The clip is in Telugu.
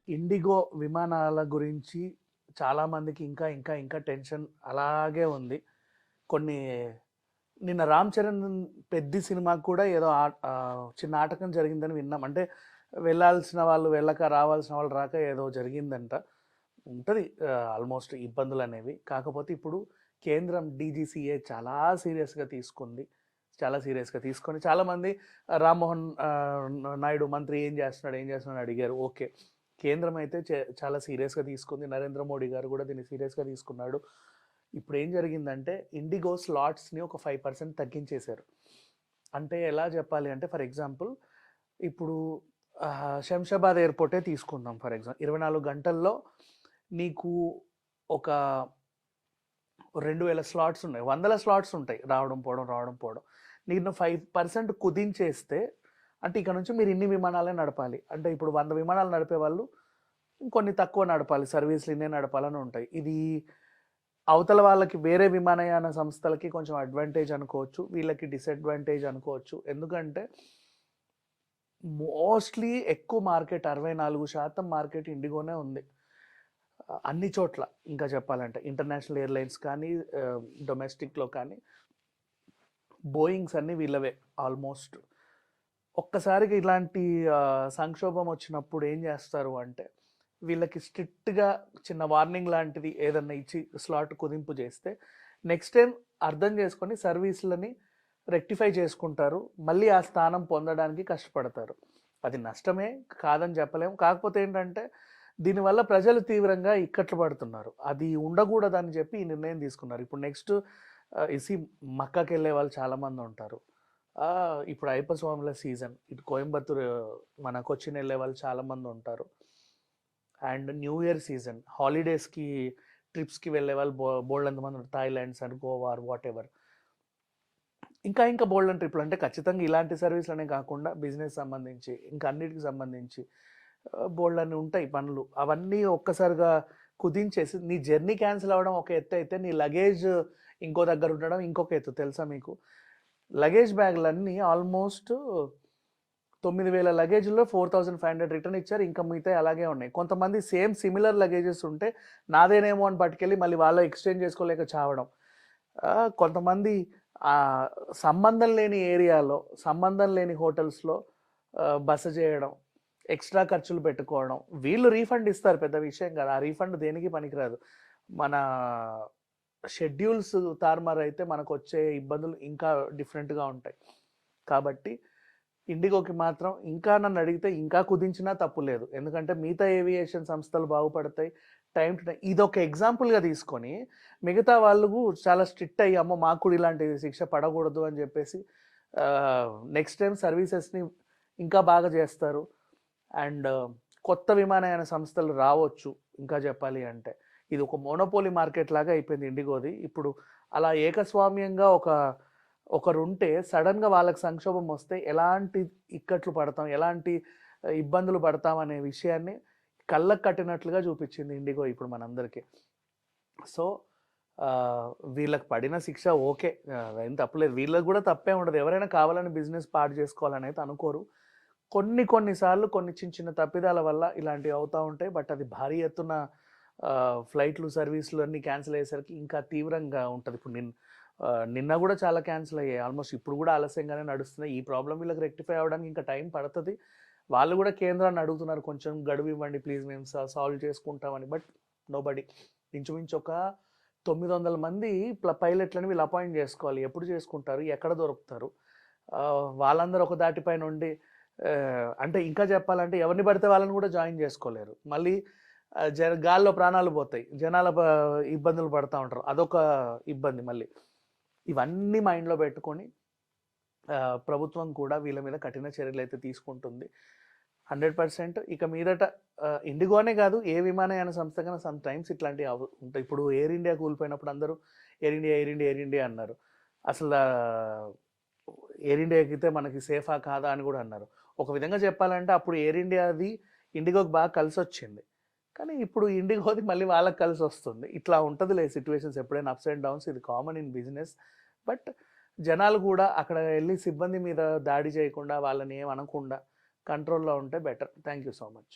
ఇండిగో విమానాల గురించి చాలామందికి ఇంకా టెన్షన్ అలాగే ఉంది. కొన్ని నిన్న 'రామ్ చరణ్' 'పెద్ది' సినిమాకి కూడా ఏదో చిన్న ఆటంకం జరిగిందని విన్నాం. అంటే వెళ్ళాల్సిన వాళ్ళు వెళ్ళక, రావాల్సిన వాళ్ళు రాక ఏదో జరిగిందంట. ఉంటది ఆల్మోస్ట్ ఇబ్బందులనేవి. కాకపోతే ఇప్పుడు కేంద్రం డీజీసీఏ చాలా సీరియస్‌గా తీసుకుంది. చాలా సీరియస్‌గా తీసుకొని చాలామంది రామ్మోహన్ నాయుడు మంత్రి ఏం చేస్తున్నాడు? ఏం చేస్తున్నాడు? అని అడిగారు. ఓకే. కేంద్రం అయితే చాలా సీరియస్‌గా తీసుకుంది. నరేంద్ర మోడీ గారు కూడా దీన్ని సీరియస్‌గా తీసుకున్నాడు. ఇప్పుడు ఏం జరిగిందంటే ఇండిగో స్లాట్స్‌ని ఒక 5% తగ్గించేశారు. అంటే ఎలా చెప్పాలి అంటే ఫర్ ఎగ్జాంపుల్ ఇప్పుడు శంషాబాద్ ఎయిర్‌పోర్టే తీసుకుందాం ఫర్ ఎగ్జాంపుల్. 24 గంటల్లో నీకు ఒక 2000 స్లాట్స్ ఉన్నాయి. వందల స్లాట్స్ ఉంటాయి. రావడం, పోవడం, రావడం, పోవడం. నేను 5% కుదించేస్తే అంటే ఇక నుంచి మీరు ఇన్ని విమానాలే నడపాలి. అంటే ఇప్పుడు 100 విమానాలు నడిపే వాళ్ళు ఇంకొన్ని తక్కువ నడపాలి. సర్వీస్‌లు ఇన్నే నడపాలని ఉంటాయి. ఇది అవతల వాళ్ళకి వేరే విమానయాన సంస్థలకి కొంచెం అడ్వాంటేజ్ అనుకోవచ్చు. వీళ్ళకి డిసడ్వాంటేజ్ అనుకోవచ్చు. ఎందుకంటే మోస్ట్‌లీ ఎక్కువ మార్కెట్ 64% మార్కెట్ ఇండిగోనే ఉంది. అన్ని చోట్ల ఇంకా చెప్పాలంటే ఇంటర్నేషనల్ ఎయిర్‌లైన్స్ కానీ, డొమెస్టిక్‌లో కానీ బోయింగ్స్ అన్నీ వీళ్ళవే ఆల్మోస్ట్. ఒక్కసారిగా ఇలాంటి సంక్షోభం వచ్చినప్పుడు ఏం చేస్తారు అంటే వీళ్ళకి స్ట్రిక్ట్‌గా చిన్న వార్నింగ్ లాంటిది ఏదన్నా ఇచ్చి స్లాట్ కుదింపు చేస్తే నెక్స్ట్ టైం అర్థం చేసుకొని సర్వీసులని రెక్టిఫై చేసుకుంటారు. మళ్ళీ ఆ స్థానం పొందడానికి కష్టపడతారు. అది నష్టమే కాదని చెప్పలేము. కాకపోతే ఏంటంటే దీనివల్ల ప్రజలు తీవ్రంగా ఇక్కట్లు పడుతున్నారు. అది ఉండకూడదని చెప్పి ఈ నిర్ణయం తీసుకున్నారు. ఇప్పుడు నెక్స్ట్ ఇసి మక్కాకి వెళ్ళే వాళ్ళు చాలామంది ఉంటారు. ఇప్పుడు అయ్యప్ప స్వాముల సీజన్. ఇటు కోయంబత్తూరు మన కొచ్చిన్ వెళ్ళే వాళ్ళు చాలామంది ఉంటారు. అండ్ న్యూ ఇయర్ సీజన్, హాలిడేస్కి ట్రిప్స్కి వెళ్ళే వాళ్ళు బోల్డ్ మంది ఉంటారు. Thailands and Goa or what. ఇంకా బోల్డ్ ట్రిప్లు అంటే ఖచ్చితంగా ఇలాంటి సర్వీస్లనే కాకుండా బిజినెస్ సంబంధించి ఇంకా అన్నిటికి సంబంధించి బోల్డ్ అని ఉంటాయి పనులు. అవన్నీ ఒక్కసారిగా కుదించేసి నీ జర్నీ క్యాన్సిల్ అవ్వడం ఒక ఎత్తు అయితే నీ లగేజ్ ఇంకో దగ్గర ఉండడం ఇంకొక ఎత్తు. తెలుసా మీకు? లగేజ్ బ్యాగులన్నీ ఆల్మోస్ట్ 9000 లగేజ్లో 4500 రిటర్న్ ఇచ్చారు. ఇంకా మిగతా అలాగే ఉన్నాయి. కొంతమంది సేమ్ సిమిలర్ లగేజెస్ ఉంటే నాదేనేమో అని పట్టుకెళ్ళి మళ్ళీ వాళ్ళు ఎక్స్చేంజ్ చేసుకోలేక చావడం. కొంతమంది సంబంధం లేని ఏరియాలో సంబంధం లేని హోటల్స్లో బస చేయడం, ఎక్స్ట్రా ఖర్చులు పెట్టుకోవడం. వీళ్ళు రీఫండ్ ఇస్తారు, పెద్ద విషయం కాదు. ఆ రీఫండ్ దేనికి పనికిరాదు. మన షెడ్యూల్స్ తారుమారు అయితే మనకు వచ్చే ఇబ్బందులు ఇంకా డిఫరెంట్గా ఉంటాయి. కాబట్టి ఇండిగోకి మాత్రం ఇంకా నన్ను అడిగితే ఇంకా కుదించినా తప్పు లేదు. ఎందుకంటే మిగతా ఏవియేషన్ సంస్థలు బాగుపడతాయి. టైం టు టైం ఇదొక ఎగ్జాంపుల్గా తీసుకొని మిగతా వాళ్ళు చాలా స్ట్రిక్ట్ అయ్యి అమ్మో మాకు కూడా ఇలాంటి శిక్ష పడకూడదు అని చెప్పేసి నెక్స్ట్ టైం సర్వీసెస్ని ఇంకా బాగా చేస్తారు. అండ్ కొత్త విమానయాన సంస్థలు రావచ్చు. ఇంకా చెప్పాలి అంటే ఇది ఒక మోనోపోలీ మార్కెట్ లాగా అయిపోయింది ఇండిగోది. ఇప్పుడు అలా ఏకస్వామ్యంగా ఒకరుంటే సడన్గా వాళ్ళకి సంక్షోభం వస్తే ఎలాంటి ఇక్కట్లు పడతాం, ఎలాంటి ఇబ్బందులు పడతాం అనే విషయాన్ని కళ్ళకు కట్టినట్లుగా చూపించింది ఇండిగో ఇప్పుడు మనందరికీ. సో వీళ్ళకి పడిన శిక్ష ఓకే, ఏం తప్పలేదు. వీళ్ళకి కూడా తప్పే ఉండదు. ఎవరైనా కావాలని బిజినెస్ పాడు చేసుకోవాలని అయితే అనుకోరు. కొన్నిసార్లు కొన్ని చిన్న తప్పిదాల వల్ల ఇలాంటివి అవుతూ ఉంటాయి. బట్ అది భారీ ఎత్తున ఫ్లైట్లు సర్వీసులు అన్నీ క్యాన్సిల్ అయ్యేసరికి ఇంకా తీవ్రంగా ఉంటుంది. ఇప్పుడు నిన్న కూడా చాలా క్యాన్సిల్ అయ్యాయి. ఆల్మోస్ట్ ఇప్పుడు కూడా ఆలస్యంగానే నడుస్తున్నాయి. ఈ ప్రాబ్లం వీళ్ళకి రెక్టిఫై అవ్వడానికి ఇంకా టైం పడుతుంది. వాళ్ళు కూడా కేంద్రాన్ని అడుగుతున్నారు, కొంచెం గడువు ఇవ్వండి ప్లీజ్, మేము సాల్వ్ చేసుకుంటామని. But nobody. ఇంచుమించు ఒక 900 మంది పైలట్లను వీళ్ళు అపాయింట్ చేసుకోవాలి. ఎప్పుడు చేసుకుంటారు? ఎక్కడ దొరుకుతారు? వాళ్ళందరూ ఒక దాటిపైన ఉండి అంటే ఇంకా చెప్పాలంటే ఎవరిని పడితే వాళ్ళని కూడా జాయిన్ చేసుకోలేరు. మళ్ళీ గాల్లో ప్రాణాలు పోతాయి, జనాల ఇబ్బందులు పడుతూ ఉంటారు, అదొక ఇబ్బంది. మళ్ళీ ఇవన్నీ మైండ్లో పెట్టుకొని ప్రభుత్వం కూడా వీళ్ళ మీద కఠిన చర్యలు అయితే తీసుకుంటుంది 100%. ఇక మీదట ఇండిగోనే కాదు, ఏ విమానయాన సంస్థ కన్నా సమ్ టైమ్స్ ఇట్లాంటివి ఉంటాయి. ఇప్పుడు ఎయిర్ ఇండియా కూలిపోయినప్పుడు అందరూ ఎయిర్ ఇండియా అన్నారు. అసలు ఎయిర్ ఇండియా ఎక్కితే మనకి సేఫా కాదా అని కూడా అన్నారు. ఒక విధంగా చెప్పాలంటే అప్పుడు ఎయిర్ ఇండియాది ఇండిగోకి బాగా కలిసి వచ్చింది. కానీ ఇప్పుడు ఇండిగోది మళ్ళీ వాళ్ళకి కలిసి వస్తుంది. ఇట్లా ఉంటుందిలే సిచ్యువేషన్స్, ఎప్పుడైనా అప్స్ అండ్ డౌన్స్. ఇది కామన్ ఇన్ బిజినెస్. బట్ జనాలు కూడా అక్కడ వెళ్ళి సిబ్బంది మీద దాడి చేయకుండా, వాళ్ళని ఏమనకుండా కంట్రోల్లో ఉంటే better. Thank you so much.